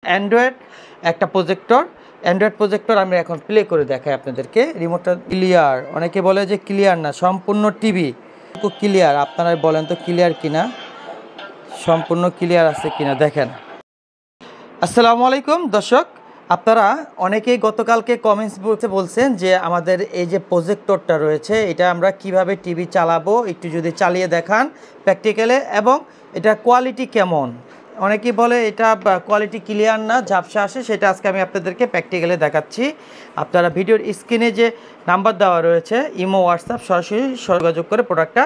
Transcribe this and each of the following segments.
Android একটা Android projector আমি এখন প্লে করে দেখাই আপনাদেরকে। রিমোটটা ক্লিয়ার, অনেকে বলে যে ক্লিয়ার না, সম্পূর্ণ টিভি ক্লিয়ার। আপনারা বলেন তো ক্লিয়ার কিনা, সম্পূর্ণ ক্লিয়ার আছে কিনা দেখেন। আসসালামু আলাইকুম দর্শক, আপনারা অনেকেই গতকালকে কমেন্টস বলছেন যে আমাদের এই যে প্রজেক্টরটা রয়েছে এটা আমরা কিভাবে টিভি চালাবো একটু যদি চালিয়ে দেখান প্র্যাকটিক্যালে, এবং এটা কোয়ালিটি কেমন। অনেকেই বলে এটা কোয়ালিটি ক্লিয়ার না, ঝাপসা আসে, সেটা আজকে আমি আপনাদেরকে প্র্যাকটিক্যালে দেখাচ্ছি। আপনারা ভিডিওর স্ক্রিনে যে নাম্বার দেওয়া রয়েছে ইমো, হোয়াটসঅ্যাপ সরাসরি যোগাযোগ করে প্রোডাক্টটা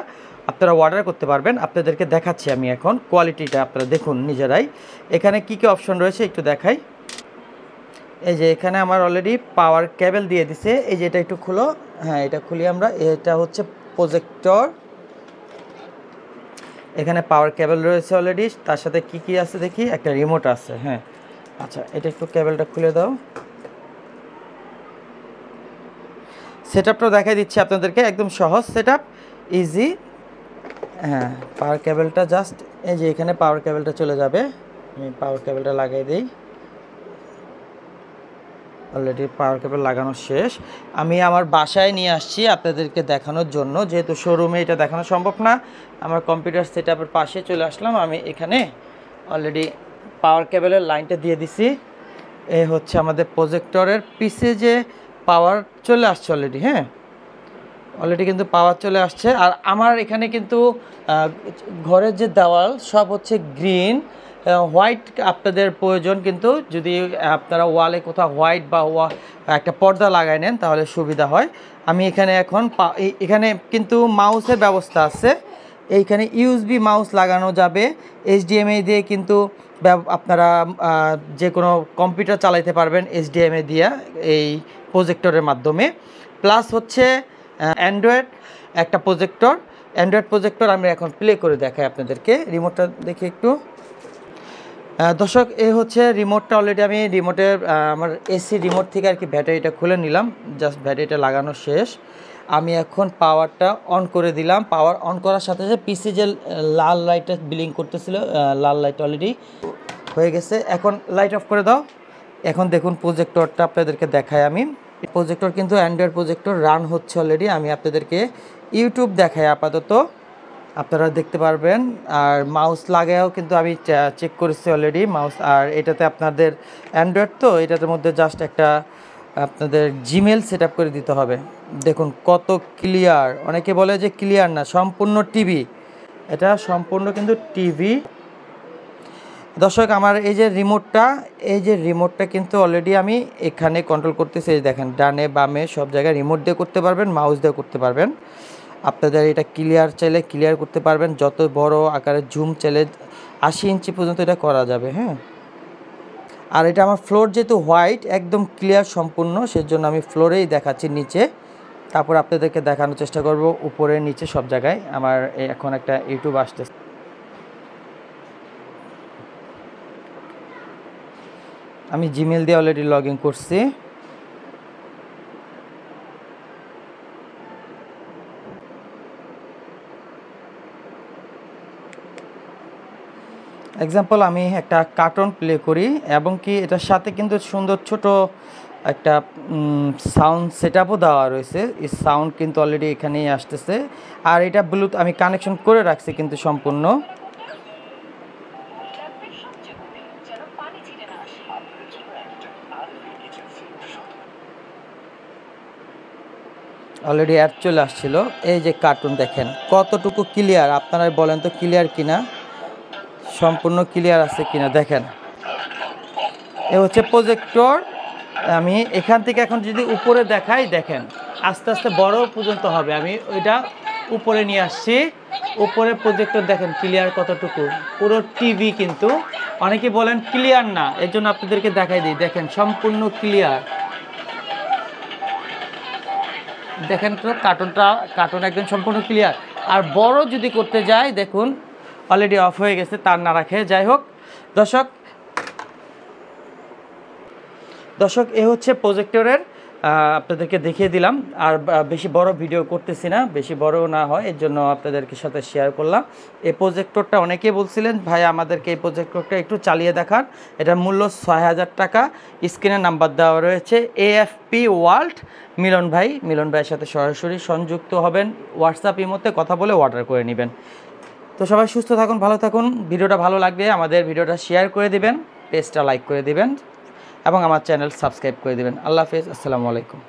আপনারা অর্ডার করতে পারবেন। আপনাদেরকে দেখাচ্ছি আমি এখন কোয়ালিটিটা, আপনারা দেখুন নিজেরাই। এখানে কি কি অপশন রয়েছে একটু দেখাই। এই যে এখানে আমার অলরেডি পাওয়ার কেবল দিয়ে দিছে। এই যে এটা একটু খুলো, হ্যাঁ এটা খুলি আমরা। এটা হচ্ছে প্রজেক্টর, এখানে পাওয়ার কেবল রয়েছে অলরেডি। তার সাথে কি কি আছে দেখি, একটা রিমোট আছে। হ্যাঁ আচ্ছা, এটা একটু কেবলটা খুলে দাও। সেটআপটা দেখাই দিচ্ছি আপনাদেরকে, একদম সহজ সেটআপ, ইজি। হ্যাঁ পাওয়ার কেবলটা জাস্ট এই যে এখানে পাওয়ার কেবলটা চলে যাবে। আমি পাওয়ার কেবলটা লাগিয়ে দিই। অলরেডি পাওয়ার কেবল লাগানো শেষ। আমি আমার বাসায় নিয়ে আসছি আপনাদেরকে দেখানোর জন্য, যেহেতু শোরুমে এটা দেখানো সম্ভব না। আমার কম্পিউটার সেটআপের পাশে চলে আসলাম। আমি এখানে অলরেডি পাওয়ার কেবলের লাইনটা দিয়ে দিছি। এ হচ্ছে আমাদের প্রজেক্টরের পিছে যে পাওয়ার চলে আসছে অলরেডি। হ্যাঁ অলরেডি কিন্তু পাওয়ার চলে আসছে। আর আমার এখানে কিন্তু ঘরের যে দেওয়াল সব হচ্ছে গ্রিন, হোয়াইট আপনাদের প্রয়োজন, কিন্তু যদি আপনারা ওয়ালে কোথাও হোয়াইট বা একটা পর্দা লাগাই নেন তাহলে সুবিধা হয়। আমি এখানে এখন এখানে কিন্তু মাউসের ব্যবস্থা আছে। এইখানে ইউএসবি মাউস লাগানো যাবে। এইচডিএমআই দিয়ে কিন্তু আপনারা যে কোনো কম্পিউটার চালাইতে পারবেন এইচডিএমআই দিয়ে এই প্রজেক্টরের মাধ্যমে। প্লাস হচ্ছে অ্যান্ড্রয়েড একটা অ্যান্ড্রয়েড প্রজেক্টর আমি এখন প্লে করে দেখাই আপনাদেরকে। রিমোটটা দেখি একটু দর্শক। এই হচ্ছে রিমোটটা, অলরেডি আমি রিমোটের আমার এসি রিমোট থেকে আর কি ব্যাটারিটা খুলে নিলাম। জাস্ট ব্যাটারিটা লাগানো শেষ। আমি এখন পাওয়ারটা অন করে দিলাম। পাওয়ার অন করার সাথে সাথে পিসি যে লাল লাইটটা ব্লিং করতেছিল, লাল লাইট অলরেডি হয়ে গেছে। এখন লাইট অফ করে দাও। এখন দেখুন প্রজেক্টরটা আপনাদেরকে দেখাই আমি। প্রজেক্টর কিন্তু অ্যান্ড্রয়েড প্রজেক্টর রান হচ্ছে অলরেডি। আমি আপনাদেরকে ইউটিউব দেখাই আপাতত, আপনারা দেখতে পারবেন। আর মাউস লাগায়ও কিন্তু আমি চেক করেছি অলরেডি মাউস। আর এটাতে আপনাদের অ্যান্ড্রয়েড তো এটার মধ্যে জাস্ট একটা আপনাদের জিমেল সেট আপ করে দিতে হবে। দেখুন কত ক্লিয়ার। অনেকে বলে যে ক্লিয়ার না, সম্পূর্ণ টিভি, এটা সম্পূর্ণ কিন্তু টিভি। দর্শক আমার এই যে রিমোটটা কিন্তু অলরেডি আমি এখানে কন্ট্রোল করতেছি। এই দেখেন ডানে বামে সব জায়গায় রিমোট দিয়ে করতে পারবেন, মাউস দিয়ে করতে পারবেন। আপনাদের এটা ক্লিয়ার চাইলে ক্লিয়ার করতে পারবেন, যত বড় আকারের জুম চাইলে 80 ইঞ্চি পর্যন্ত এটা করা যাবে। হ্যাঁ আর এটা আমার ফ্লোর যেহেতু হোয়াইট একদম ক্লিয়ার সম্পূর্ণ, সেজন্য আমি ফ্লোরেই দেখাচ্ছি নিচে। তারপর আপনাদেরকে দেখানোর চেষ্টা করব উপরে নিচে সব জায়গায়। আমার এখন একটা ইউটিউব আসতেছে, আমি জিমেল দিয়ে অলরেডি লগ ইন করছি। এক্সাম্পল আমি একটা কার্টুন প্লে করি, এবং কি এটার সাথে কিন্তু সুন্দর ছোট একটা সাউন্ড সেটআপও দেওয়া রয়েছে। এই সাউন্ড কিন্তু অলরেডি এখানেই আসতেছে। আর এটা ব্লুটুথ আমি কানেকশন করে রাখছি কিন্তু সম্পূর্ণ। অলরেডি অ্যাড চলে আসছিল। এই যে কার্টুন দেখেন কতটুকু ক্লিয়ার, আপনারা বলেন তো ক্লিয়ার কিনা, সম্পূর্ণ ক্লিয়ার আছে কিনা দেখেন। এ হচ্ছে প্রজেক্টর। আমি এখান থেকে এখন যদি উপরে দেখাই, দেখেন আস্তে আস্তে বড় পর্যন্ত হবে। আমি ওইটা উপরে নিয়ে আসছি। উপরে প্রজেক্টর দেখেন ক্লিয়ার কতটুকু, পুরো টিভি। কিন্তু অনেকে বলেন ক্লিয়ার না, এর জন্য আপনাদেরকে দেখাই দিই। দেখেন সম্পূর্ণ ক্লিয়ার। দেখেন তো কার্টুন একদম সম্পূর্ণ ক্লিয়ার। আর বড় যদি করতে যাই দেখুন অলরেডি অফ হয়ে গেছে তার না রাখে। যাই হোক দর্শক এ হচ্ছে প্রজেক্টরের আপনাদেরকে দেখিয়ে দিলাম। আর বেশি বড় ভিডিও করতেছি না, বেশি বড় না হয় এর জন্য আপনাদেরকে সাথে শেয়ার করলাম। এই প্রজেক্টরটা অনেকেই বলছিলেন ভাই আমাদেরকে এই প্রজেক্টরটা একটু চালিয়ে দেখান। এটার মূল্য ৬,০০০ টাকা। স্ক্রিনে নাম্বার দেওয়া রয়েছে। AFP ওয়ার্ল্ড মিলন ভাইয়ের সাথে সরাসরি সংযুক্ত হবেন, হোয়াটসঅ্যাপ ইমোতে কথা বলে অর্ডার করে নেবেন। তো সবাই সুস্থ থাকুন, ভালো থাকুন। ভিডিওটা ভালো লাগলে আমাদের ভিডিওটা শেয়ার করে দিবেন, পেজটা লাইক করে দিবেন এবং আমার চ্যানেল সাবস্ক্রাইব করে দিবেন। আল্লাহ হাফেজ, আসসালামু আলাইকুম।